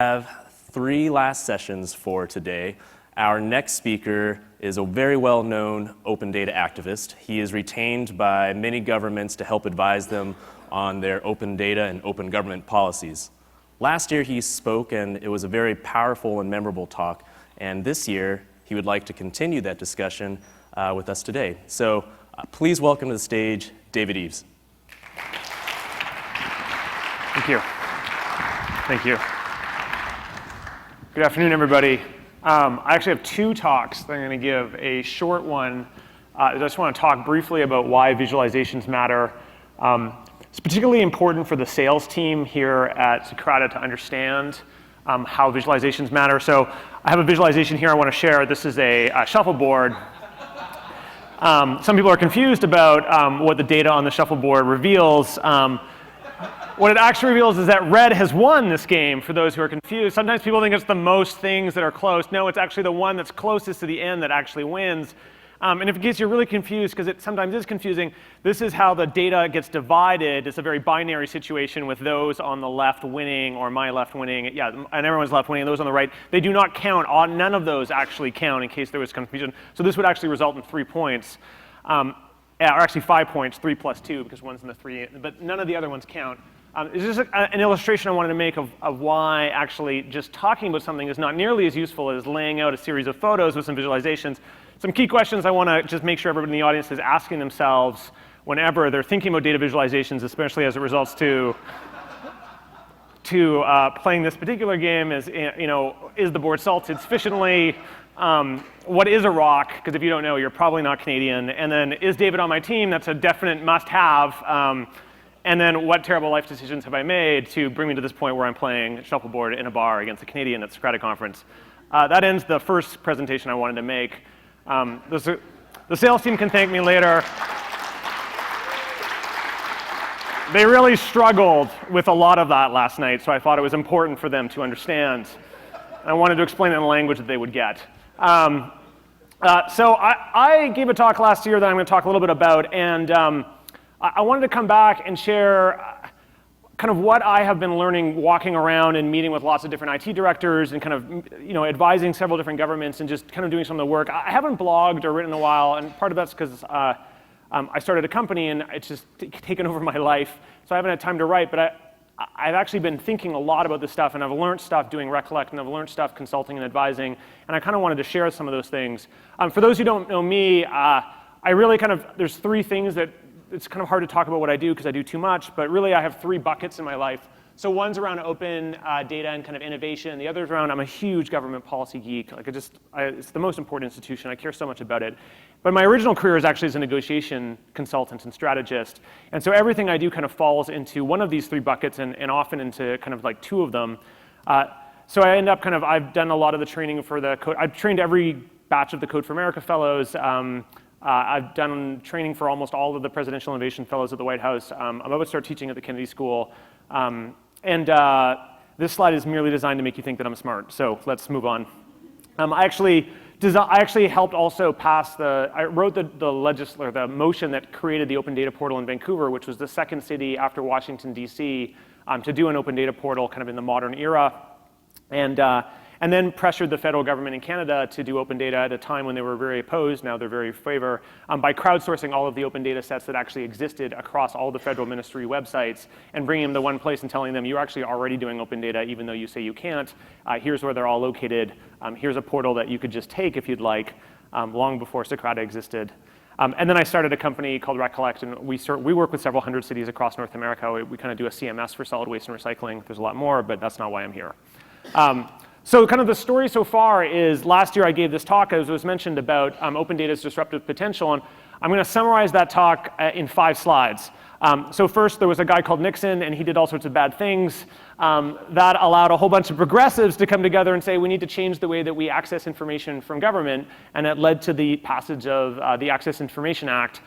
Have three last sessions for today. Our next speaker is a very well-known open data activist. He is retained by many governments to help advise them on their open data and open government policies. Last year he spoke and it was a very powerful and memorable talk, and this year he would like to continue that discussion with us today. So please welcome to the stage David Eaves. Thank you. Thank you. Good afternoon, everybody. I actually have two talks that I'm going to give. A short one, I just want to talk briefly about why visualizations matter. It's particularly important for the sales team here at Socrata to understand how visualizations matter. So I have a visualization here I want to share. This is a shuffleboard. Some people are confused about what the data on the shuffleboard reveals. What it actually reveals is that red has won this game, for those who are confused. Sometimes people think it's the most things that are close. No, it's actually the one that's closest to the end that actually wins. And if in case you're really confused, because it sometimes is confusing, this is how the data gets divided. It's a very binary situation with those on the left winning, or my left winning, yeah, and everyone's left winning, those on the right. They do not count. None of those actually count, in case there was confusion. So this would actually result in 3 points. Or actually 5 points, 3 plus 2, because one's in the 3, but none of the other ones count. It's just an illustration I wanted to make of why actually just talking about something is not nearly as useful as laying out a series of photos with some visualizations. Some key questions I want to just make sure everybody in the audience is asking themselves whenever they're thinking about data visualizations, especially as it results to playing this particular game is, is the board salted sufficiently? What is a rock? Because if you don't know, you're probably not Canadian. And then, is David on my team? That's a definite must-have. And then, what terrible life decisions have I made to bring me to this point where I'm playing shuffleboard in a bar against a Canadian at the Socrata conference? That ends the first presentation I wanted to make. The sales team can thank me later. They really struggled with a lot of that last night, so I thought it was important for them to understand. I wanted to explain it in a language that they would get. So I gave a talk last year that I'm going to talk a little bit about, and I wanted to come back and share kind of what I have been learning walking around and meeting with lots of different IT directors and kind of, advising several different governments and just kind of doing some of the work. I haven't blogged or written in a while, and part of that's because I started a company and it's just taken over my life, so I haven't had time to write, but I've actually been thinking a lot about this stuff, and I've learned stuff doing Recollect, and I've learned stuff consulting and advising, and I kind of wanted to share some of those things. For those who don't know me, I really there's three things that it's kind of hard to talk about what I do because I do too much, but really I have three buckets in my life. So one's around open data and kind of innovation. The other's around, I'm a huge government policy geek. It's the most important institution. I care so much about it. But my original career is actually as a negotiation consultant and strategist. And so everything I do kind of falls into one of these three buckets and often into kind of like two of them. So I end up I've done a lot of the training for the code. I've trained every batch of the Code for America fellows. I've done training for almost all of the Presidential Innovation Fellows at the White House. I'm about to start teaching at the Kennedy School. This slide is merely designed to make you think that I'm smart, so let's move on. I actually helped also pass I wrote the motion that created the Open Data Portal in Vancouver, which was the second city after Washington, D.C., to do an open data portal kind of in the modern era. And then pressured the federal government in Canada to do open data at a time when they were very opposed. Now they're very in favor, by crowdsourcing all of the open data sets that actually existed across all the federal ministry websites and bringing them to one place and telling them, you're actually already doing open data even though you say you can't. Here's where they're all located. Here's a portal that you could just take if you'd like, long before Socrata existed. And then I started a company called Recollect, and we work with several hundred cities across North America. We kind of do a CMS for solid waste and recycling. There's a lot more, but that's not why I'm here. So kind of the story so far is last year I gave this talk, as was mentioned, about open data's disruptive potential, and I'm going to summarize that talk in 5 slides. So first, there was a guy called Nixon, and he did all sorts of bad things. That allowed a whole bunch of progressives to come together and say, we need to change the way that we access information from government, and it led to the passage of the Access Information Act.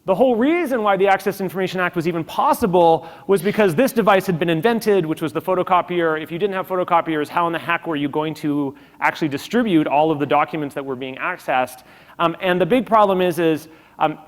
The whole reason why the Access Information Act was even possible was because this device had been invented, which was the photocopier. If you didn't have photocopiers, how in the heck were you going to actually distribute all of the documents that were being accessed? And the big problem is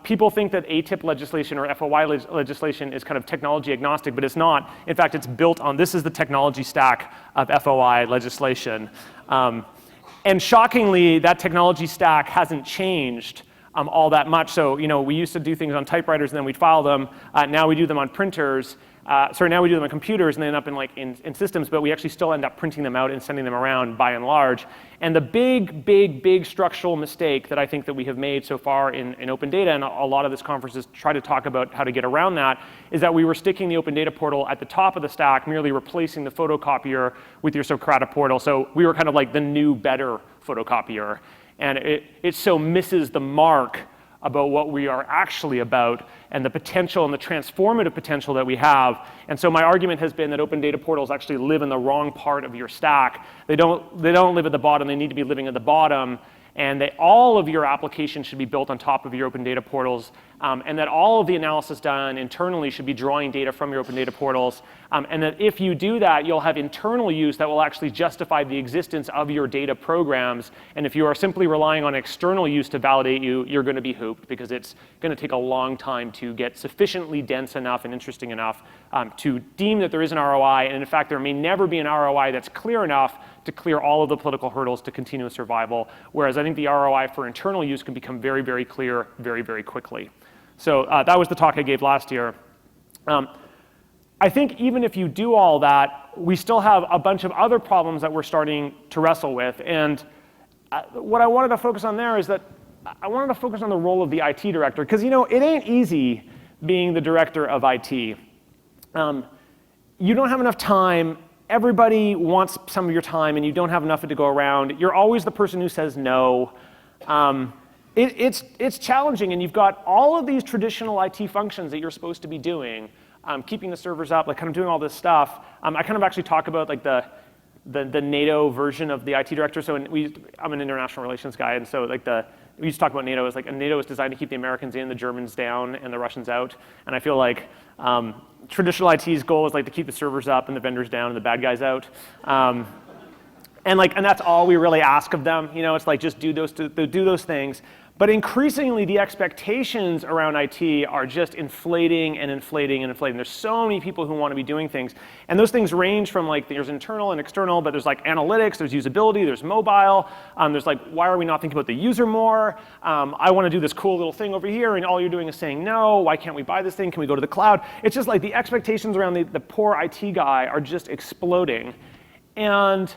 People think that ATIP legislation or FOI legislation is kind of technology agnostic, but it's not. In fact, it's built on, this is the technology stack of FOI legislation. And shockingly, that technology stack hasn't changed all that much. So, we used to do things on typewriters and then we'd file them. Now we do them on printers. Now we do them on computers and they end up in systems, but we actually still end up printing them out and sending them around by and large. And the big structural mistake that I think that we have made so far in open data, and a lot of this conferences try to talk about how to get around that, is that we were sticking the open data portal at the top of the stack, merely replacing the photocopier with your Socrata portal. So we were kind of like the new, better photocopier. And it so misses the mark about what we are actually about and the potential and the transformative potential that we have. And so my argument has been that open data portals actually live in the wrong part of your stack. They don't live at the bottom, they need to be living at the bottom. And that all of your applications should be built on top of your open data portals, and that all of the analysis done internally should be drawing data from your open data portals, and that if you do that, you'll have internal use that will actually justify the existence of your data programs. And if you are simply relying on external use to validate you, you're going to be hooped, because it's going to take a long time to get sufficiently dense enough and interesting enough to deem that there is an ROI. And in fact, there may never be an ROI that's clear enough to clear all of the political hurdles to continuous survival, whereas I think the ROI for internal use can become very clear very quickly. So that was the talk I gave last year. I think even if you do all that, we still have a bunch of other problems that we're starting to wrestle with. And what I wanted to focus on there is that I wanted to focus on the role of the IT director, because it ain't easy being the director of IT. You don't have enough time. Everybody wants some of your time, and you don't have enough of it to go around. You're always the person who says no. It's challenging, and you've got all of these traditional IT functions that you're supposed to be doing, keeping the servers up, like kind of doing all this stuff. I kind of actually talk about like the NATO version of the IT director. So I'm an international relations guy, and so like we used to talk about NATO as like NATO is designed to keep the Americans in, the Germans down, and the Russians out. And I feel like traditional IT's goal is like to keep the servers up and the vendors down and the bad guys out. And that's all we really ask of them. It's like just do those things. But increasingly, the expectations around IT are just inflating. There's so many people who want to be doing things. And those things range from like, there's internal and external, but there's like analytics, there's usability, there's mobile. There's like, why are we not thinking about the user more? I want to do this cool little thing over here, and all you're doing is saying no. Why can't we buy this thing? Can we go to the cloud? It's just like the expectations around the poor IT guy are just exploding. And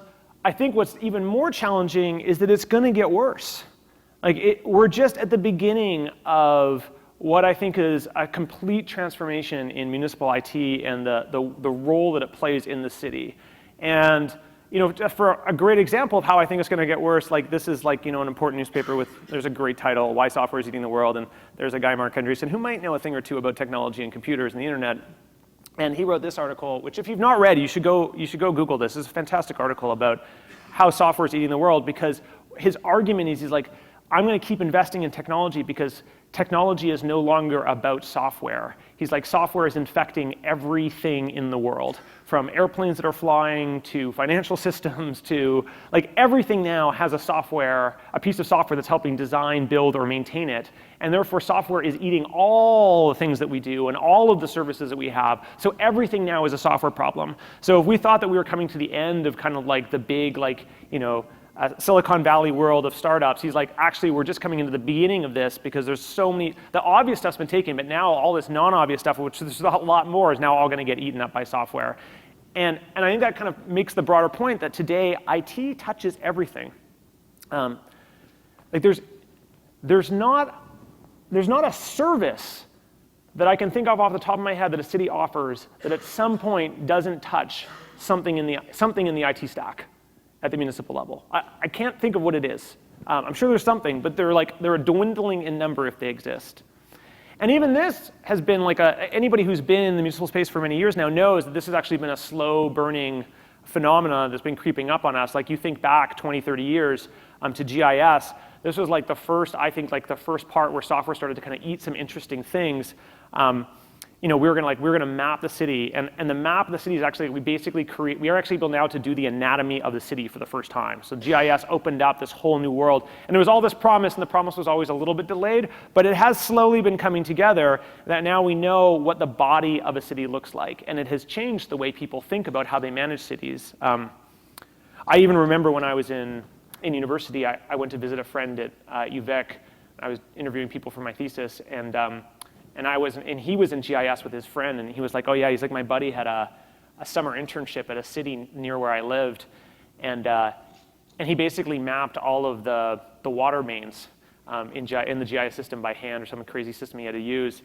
I think what's even more challenging is that it's going to get worse. We're just at the beginning of what I think is a complete transformation in municipal IT and the role that it plays in the city. And for a great example of how I think it's going to get worse, like this is like an important newspaper there's a great title, Why Software is Eating the World, and there's a guy, Mark Andreessen, who might know a thing or two about technology and computers and the internet. And he wrote this article, which if you've not read, you should go Google this. It's a fantastic article about how software is eating the world, because his argument is he's like, I'm going to keep investing in technology because technology is no longer about software. He's like, software is infecting everything in the world, from airplanes that are flying to financial systems to like everything now has a piece of software that's helping design, build, or maintain it. And therefore, software is eating all the things that we do and all of the services that we have. So everything now is a software problem. So if we thought that we were coming to the end of kind of like the big Silicon Valley world of startups, he's like, actually, we're just coming into the beginning of this, because there's so many, the obvious stuff's been taken, but now all this non-obvious stuff, which there's a lot more, is now all going to get eaten up by software. And I think that kind of makes the broader point that today IT touches everything. There's not a service that I can think of off the top of my head that a city offers that at some point doesn't touch something in the IT stack at the municipal level. I can't think of what it is. I'm sure there's something, but they're dwindling in number if they exist. And even this has been like anybody who's been in the municipal space for many years now knows that this has actually been a slow burning phenomenon that's been creeping up on us. Like you think back 20, 30 years to GIS, this was like the first part where software started to kind of eat some interesting things. we're gonna map the city, and the map of the city is actually, we are actually able now to do the anatomy of the city for the first time. So GIS opened up this whole new world, and there was all this promise, and the promise was always a little bit delayed, but it has slowly been coming together that now we know what the body of a city looks like, and it has changed the way people think about how they manage cities. I even remember when I was in university, I went to visit a friend at UVic. I was interviewing people for my thesis, and he was in GIS with his friend, and he was like, oh yeah, he's like, my buddy had a summer internship at a city near where I lived, and he basically mapped all of the water mains in the GIS system by hand, or some crazy system he had to use.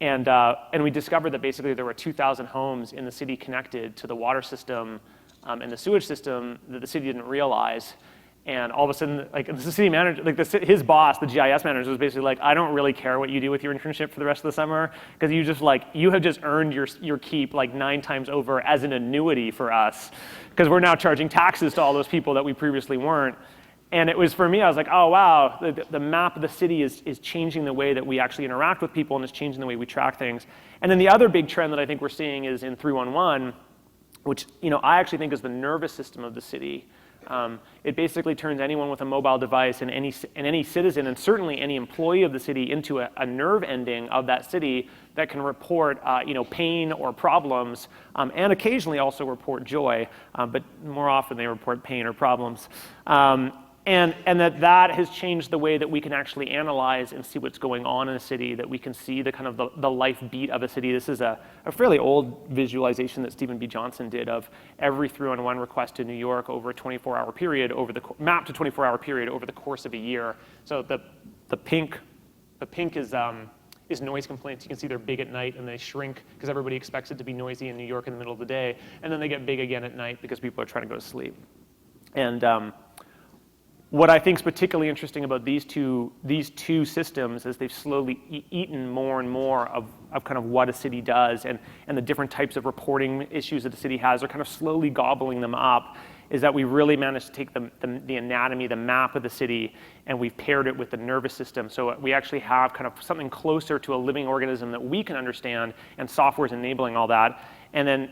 And we discovered that basically there were 2,000 homes in the city connected to the water system and the sewage system that the city didn't realize. And all of a sudden, like the city manager, like his boss, the GIS manager, was basically like, I don't really care what you do with your internship for the rest of the summer, because you have just earned your keep like 9 times over as an annuity for us, because we're now charging taxes to all those people that we previously weren't. And it was, for me, I was like, oh wow, the map of the city is changing the way that we actually interact with people, and it's changing the way we track things. And then the other big trend that I think we're seeing is in 311, which I actually think is the nervous system of the city. It basically turns anyone with a mobile device and any citizen, and certainly any employee of the city, into a nerve ending of that city that can report pain or problems, and occasionally also report joy, but more often they report pain or problems. And that has changed the way that we can actually analyze and see what's going on in a city, that we can see the kind of the life beat of a city. This is a fairly old visualization that Stephen B. Johnson did of every 311 request to New York over a 24-hour period, mapped to 24-hour period over the course of a year. So the pink is noise complaints. You can see they're big at night and they shrink because everybody expects it to be noisy in New York in the middle of the day, and then they get big again at night because people are trying to go to sleep. And what I think is particularly interesting about these two systems is they've slowly eaten more and more of kind of what a city does, and the different types of reporting issues that the city has are kind of slowly gobbling them up, is that we really managed to take the anatomy, the map of the city, and we've paired it with the nervous system. So we actually have kind of something closer to a living organism that we can understand, and software is enabling all that. And then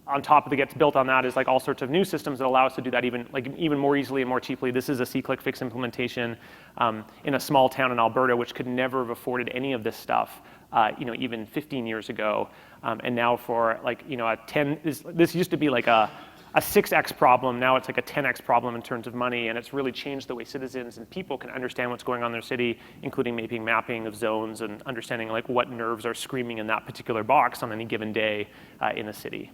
on top of it gets built on that is like all sorts of new systems that allow us to do that even more easily and more cheaply. This is a C-click-fix implementation in a small town in Alberta, which could never have afforded any of this stuff, even 15 years ago. And now for this used to be like a 6x problem. Now it's like a 10x problem in terms of money, and it's really changed the way citizens and people can understand what's going on in their city, including mapping of zones and understanding like what nerves are screaming in that particular box on any given day in a city.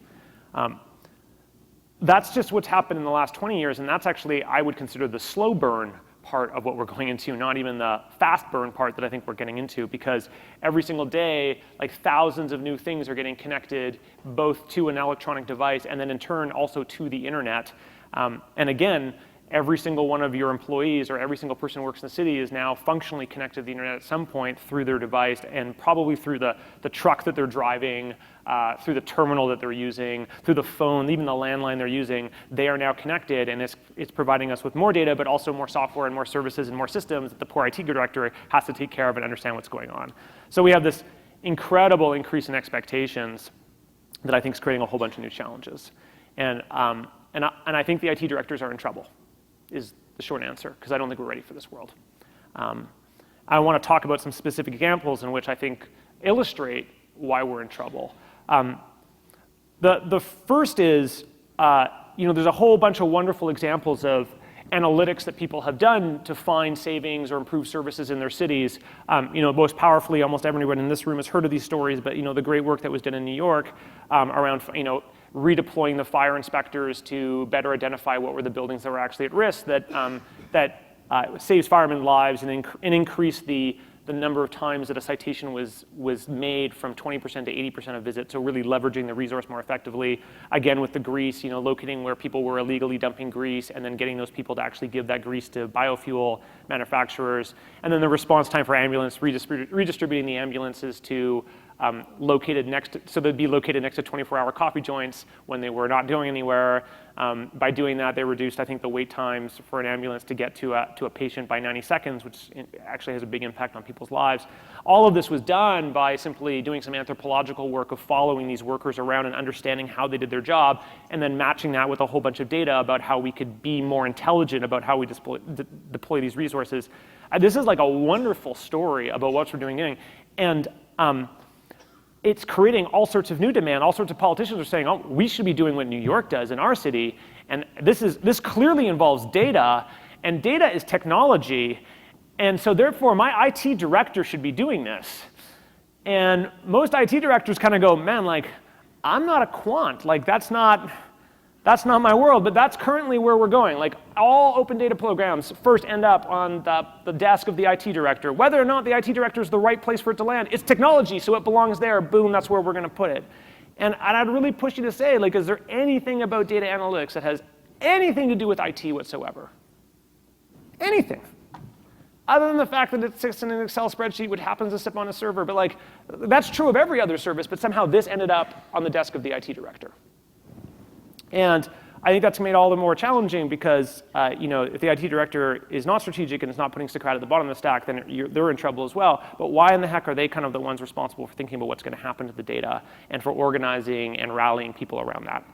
That's just what's happened in the last 20 years, and that's actually, I would consider, the slow burn part of what we're going into, not even the fast burn part that I think we're getting into, because every single day, like thousands of new things are getting connected both to an electronic device and then in turn also to the internet. And again, every single one of your employees or every single person who works in the city is now functionally connected to the internet at some point through their device, and probably through the truck that they're driving, through the terminal that they're using, through the phone, even the landline they're using. They are now connected, and it's providing us with more data, but also more software and more services and more systems that the poor IT director has to take care of and understand what's going on. So we have this incredible increase in expectations that I think is creating a whole bunch of new challenges. And I think the IT directors are in trouble, is the short answer, because I don't think we're ready for this world. I want to talk about some specific examples in which I think illustrate why we're in trouble. The first is, there's a whole bunch of wonderful examples of analytics that people have done to find savings or improve services in their cities. Most powerfully, almost everyone in this room has heard of these stories, but the great work that was done in New York around redeploying the fire inspectors to better identify what were the buildings that were actually at risk, that saves firemen lives and increased the number of times that a citation was made from 20% to 80% of visits, so really leveraging the resource more effectively. Again, with the grease, locating where people were illegally dumping grease and then getting those people to actually give that grease to biofuel manufacturers. And then the response time for ambulance, redistributing the ambulances to located next to, so they'd be located next to 24-hour coffee joints when they were not going anywhere. By doing that, they reduced, I think, the wait times for an ambulance to get to a patient by 90 seconds, which actually has a big impact on people's lives. All of this was done by simply doing some anthropological work of following these workers around and understanding how they did their job, and then matching that with a whole bunch of data about how we could be more intelligent about how we deploy these resources. This is like a wonderful story about what we're doing. And it's creating all sorts of new demand. All sorts of politicians are saying, oh, we should be doing what New York does in our city. And this clearly involves data, and data is technology. And so therefore, my IT director should be doing this. And most IT directors kind of go, man, like, I'm not a quant. Like, that's not my world, but that's currently where we're going. Like, all open data programs first end up on the desk of the IT director. Whether or not the IT director is the right place for it to land, it's technology, so it belongs there. Boom, that's where we're going to put it. And I'd really push you to say, like, is there anything about data analytics that has anything to do with IT whatsoever? Anything. Other than the fact that it sits in an Excel spreadsheet, which happens to sit on a server. But like, that's true of every other service, but somehow this ended up on the desk of the IT director. And I think that's made all the more challenging because if the IT director is not strategic and is not putting Socrates at the bottom of the stack, then they're in trouble as well. But why in the heck are they kind of the ones responsible for thinking about what's going to happen to the data and for organizing and rallying people around that?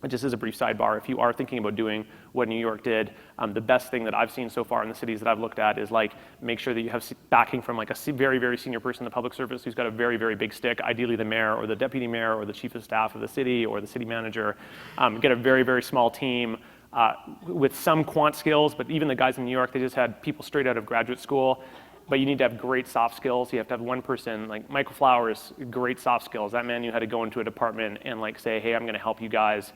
And just as a brief sidebar, if you are thinking about doing what New York did, the best thing that I've seen so far in the cities that I've looked at is like make sure that you have backing from like a very, very senior person in the public service who's got a very, very big stick, ideally the mayor or the deputy mayor or the chief of staff of the city or the city manager. Get a very, very small team with some quant skills, but even the guys in New York, they just had people straight out of graduate school. But you need to have great soft skills. You have to have one person, like Michael Flowers, great soft skills. That man knew how to go into a department and like say, hey, I'm going to help you guys.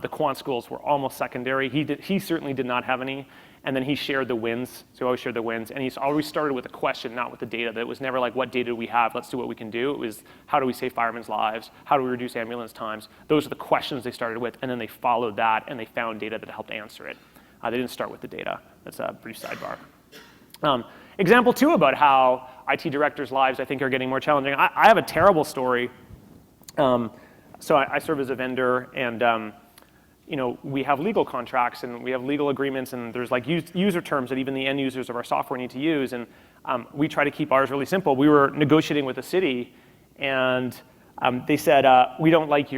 The quant schools were almost secondary. He certainly did not have any. And then he shared the wins. So he always shared the wins. And he's always started with a question, not with the data. That it was never like, what data do we have? Let's do what we can do. It was, how do we save firemen's lives? How do we reduce ambulance times? Those are the questions they started with. And then they followed that, and they found data that helped answer it. They didn't start with the data. That's a brief sidebar. Example 2 about how IT directors' lives, I think, are getting more challenging. I have a terrible story. So I serve as a vendor, and we have legal contracts, and we have legal agreements, and there's like user terms that even the end users of our software need to use, and we try to keep ours really simple. We were negotiating with the city, and they said, we don't like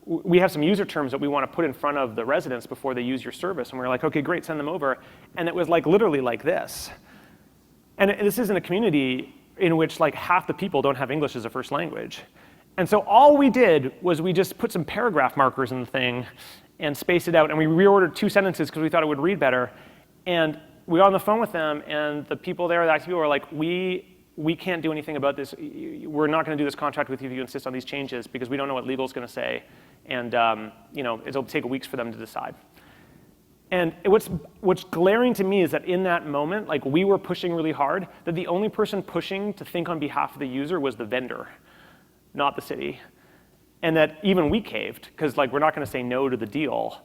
we have some user terms that we want to put in front of the residents before they use your service. And we were like, okay, great, send them over. And it was like literally like this. And this is in a community in which like half the people don't have English as a first language. And so all we did was we just put some paragraph markers in the thing and spaced it out. And we reordered 2 sentences because we thought it would read better. And we got on the phone with them, and the people there, the IT people, were like, we can't do anything about this. We're not going to do this contract with you if you insist on these changes because we don't know what legal is going to say. And it'll take weeks for them to decide. And what's glaring to me is that in that moment, like we were pushing really hard, that the only person pushing to think on behalf of the user was the vendor, not the city. And that even we caved, because like we're not going to say no to the deal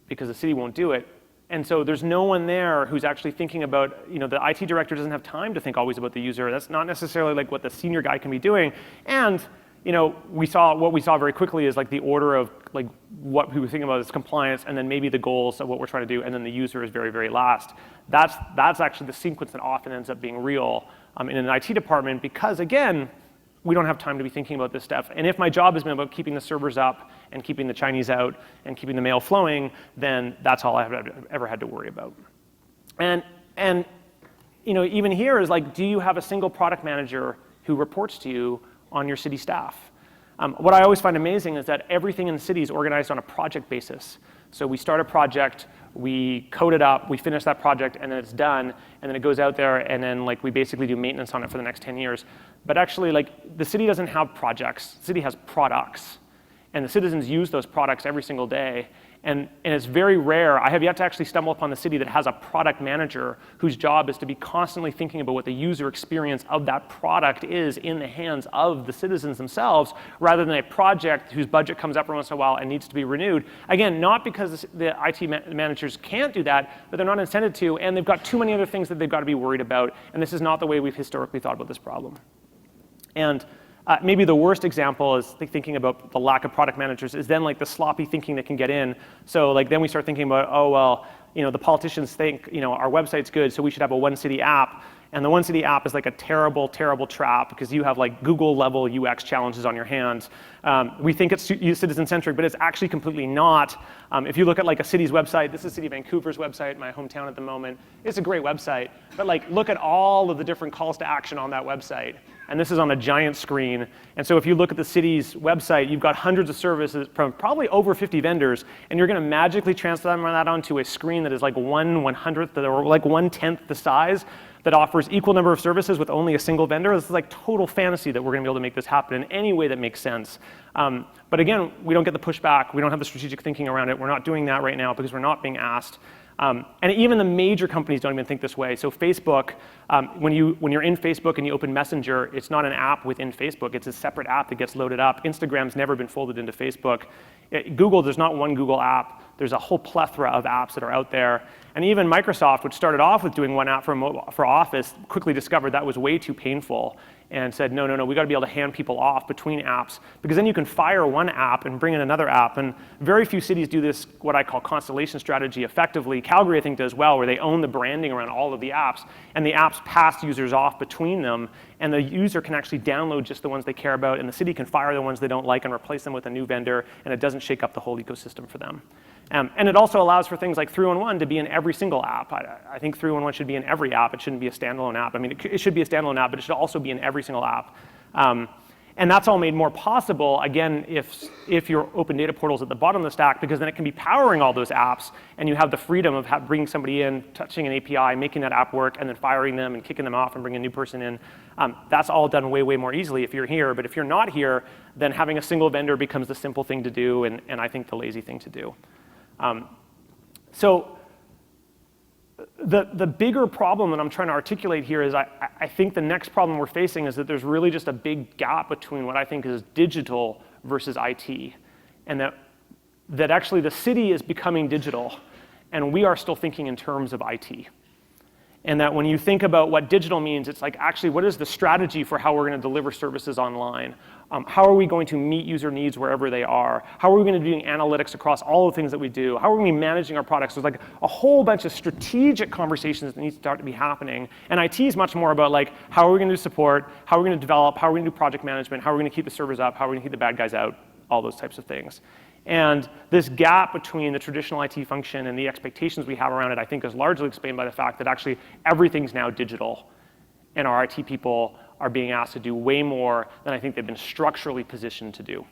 because the city won't do it. And so there's no one there who's actually thinking about, the IT director doesn't have time to think always about the user. That's not necessarily like what the senior guy can be doing. And what we saw very quickly is like the order of like what we were thinking about is compliance, and then maybe the goals of what we're trying to do, and then the user is very, very last. That's actually the sequence that often ends up being real in an IT department because, again, we don't have time to be thinking about this stuff. And if my job has been about keeping the servers up and keeping the Chinese out and keeping the mail flowing, then that's all I've ever had to worry about. And even here is like, do you have a single product manager who reports to you on your city staff? What I always find amazing is that everything in the city is organized on a project basis. So we start a project, we code it up, we finish that project, and then it's done, and then it goes out there, and then like we basically do maintenance on it for the next 10 years. But actually, like the city doesn't have projects. The city has products, and the citizens use those products every single day. And it's very rare. I have yet to actually stumble upon the city that has a product manager whose job is to be constantly thinking about what the user experience of that product is in the hands of the citizens themselves, rather than a project whose budget comes up every once in a while and needs to be renewed. Again, not because the IT managers can't do that, but they're not incented to, and they've got too many other things that they've got to be worried about, and this is not the way we've historically thought about this problem. And Maybe the worst example is thinking about the lack of product managers is then like the sloppy thinking that can get in. So like then we start thinking about, oh, well, the politicians think, our website's good, so we should have a one city app. And the one city app is like a terrible, terrible trap because you have like Google level UX challenges on your hands. We think it's citizen-centric, but it's actually completely not. If you look at like a city's website, this is City of Vancouver's website, my hometown at the moment. It's a great website, but like look at all of the different calls to action on that website. And this is on a giant screen. And so if you look at the city's website, you've got hundreds of services from probably over 50 vendors, and you're going to magically transform that onto a screen that is like 1/100th or like 1/10 the size that offers equal number of services with only a single vendor. This is like total fantasy that we're going to be able to make this happen in any way that makes sense. But again, we don't get the pushback. We don't have the strategic thinking around it. We're not doing that right now because we're not being asked. And even the major companies don't even think this way. So Facebook, when you're in Facebook and you open Messenger, it's not an app within Facebook. It's a separate app that gets loaded up. Instagram's never been folded into Facebook. Google, there's not one Google app. There's a whole plethora of apps that are out there. And even Microsoft, which started off with doing one app for Office, quickly discovered that was way too painful and said, no, we got to be able to hand people off between apps because then you can fire one app and bring in another app. And very few cities do this, what I call constellation strategy, effectively. Calgary, I think, does well, where they own the branding around all of the apps, and the apps pass users off between them, and the user can actually download just the ones they care about, and the city can fire the ones they don't like and replace them with a new vendor, and it doesn't shake up the whole ecosystem for them. And it also allows for things like 311 to be in every single app. I think 311 should be in every app. It shouldn't be a standalone app. I mean, it should be a standalone app, but it should also be in every single app. And that's all made more possible, again, if your open data portal is at the bottom of the stack, because then it can be powering all those apps, and you have the freedom of bringing somebody in, touching an API, making that app work, and then firing them and kicking them off and bringing a new person in. That's all done way, way more easily if you're here. But if you're not here, then having a single vendor becomes the simple thing to do, and I think the lazy thing to do. So the bigger problem that I'm trying to articulate here is I think the next problem we're facing is that there's really just a big gap between what I think is digital versus IT, and that actually the city is becoming digital, and we are still thinking in terms of IT. And that when you think about what digital means, it's like actually what is the strategy for how we're going to deliver services online? How are we going to meet user needs wherever they are? How are we going to be doing analytics across all the things that we do? How are we going to be managing our products? There's like a whole bunch of strategic conversations that need to start to be happening. And IT is much more about like how are we going to do support? How are we going to develop? How are we going to do project management? How are we going to keep the servers up? How are we going to keep the bad guys out? All those types of things. And this gap between the traditional IT function and the expectations we have around it, I think, is largely explained by the fact that actually everything's now digital, and our IT people are being asked to do way more than I think they've been structurally positioned to do.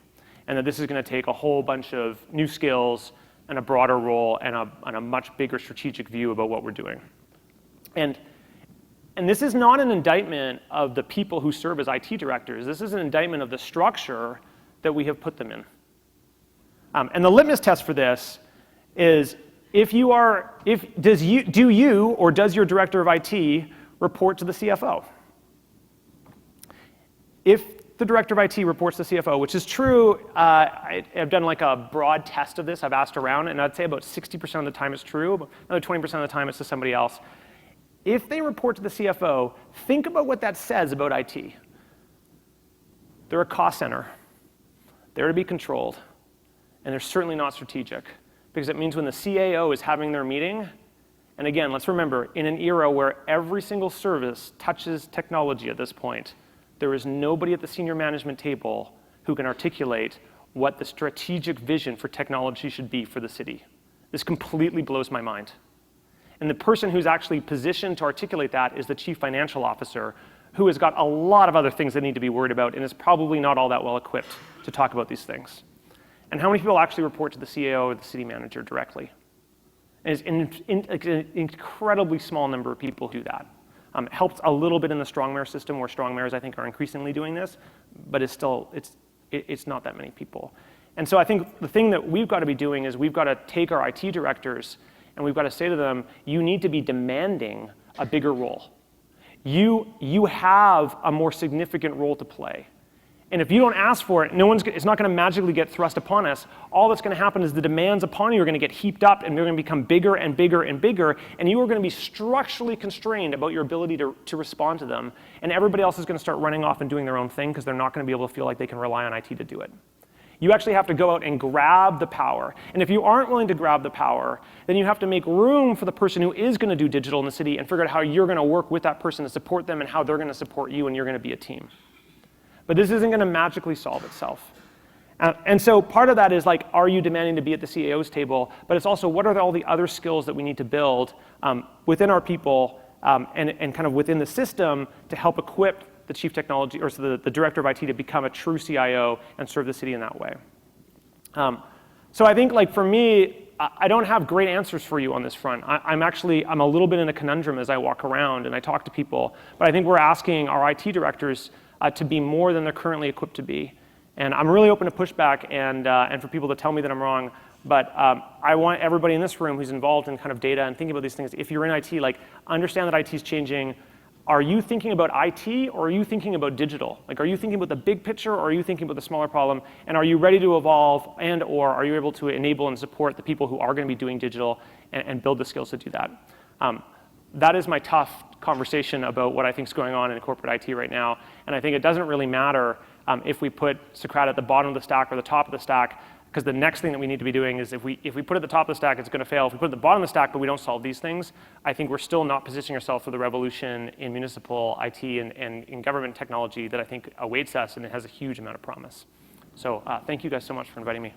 And that this is going to take a whole bunch of new skills and a broader role and a much bigger strategic view about what we're doing. And this is not an indictment of the people who serve as IT directors. This is an indictment of the structure that we have put them in. And the litmus test for this is do you or does your director of IT report to the CFO? If the director of IT reports to the CFO, which is true, I've done like a broad test of this. I've asked around, and I'd say about 60% of the time it's true, but another 20% of the time it's to somebody else. If they report to the CFO, think about what that says about IT. They're a cost center. They're to be controlled. And they're certainly not strategic, because it means when the CAO is having their meeting, and again, let's remember, in an era where every single service touches technology at this point, there is nobody at the senior management table who can articulate what the strategic vision for technology should be for the city. This completely blows my mind. And the person who's actually positioned to articulate that is the chief financial officer, who has got a lot of other things they need to be worried about and is probably not all that well equipped to talk about these things. And how many people actually report to the CAO or the city manager directly? And it's an incredibly small number of people who do that. It helps a little bit in the strong mayor system, where strong mayors, I think, are increasingly doing this, but it's not that many people. And so I think the thing that we've got to be doing is we've got to take our IT directors and we've got to say to them, you need to be demanding a bigger role. You have a more significant role to play. And if you don't ask for it, it's not going to magically get thrust upon us. All that's going to happen is the demands upon you are going to get heaped up, and they're going to become bigger and bigger and bigger, and you are going to be structurally constrained about your ability to respond to them. And everybody else is going to start running off and doing their own thing because they're not going to be able to feel like they can rely on IT to do it. You actually have to go out and grab the power. And if you aren't willing to grab the power, then you have to make room for the person who is going to do digital in the city and figure out how you're going to work with that person to support them and how they're going to support you, and you're going to be a team. But this isn't going to magically solve itself. And so part of that is like, are you demanding to be at the CAO's table? But it's also, what are all the other skills that we need to build within our people and kind of within the system to help equip the chief technology, or so the director of IT, to become a true CIO and serve the city in that way. So I think, like, for me, I don't have great answers for you on this front. I'm a little bit in a conundrum as I walk around and I talk to people. But I think we're asking our IT directors to be more than they're currently equipped to be. And I'm really open to pushback and for people to tell me that I'm wrong. But I want everybody in this room who's involved in kind of data and thinking about these things, if you're in IT, like, understand that IT is changing. Are you thinking about IT, or are you thinking about digital? Like, are you thinking about the big picture, or are you thinking about the smaller problem? And are you ready to evolve, and or are you able to enable and support the people who are going to be doing digital and build the skills to do that? That is my tough conversation about what I think is going on in corporate IT right now. And I think it doesn't really matter if we put Socrata at the bottom of the stack or the top of the stack, because the next thing that we need to be doing is if we put it at the top of the stack, it's going to fail. If we put it at the bottom of the stack but we don't solve these things, I think we're still not positioning ourselves for the revolution in municipal IT and in government technology that I think awaits us, and it has a huge amount of promise. So thank you guys so much for inviting me.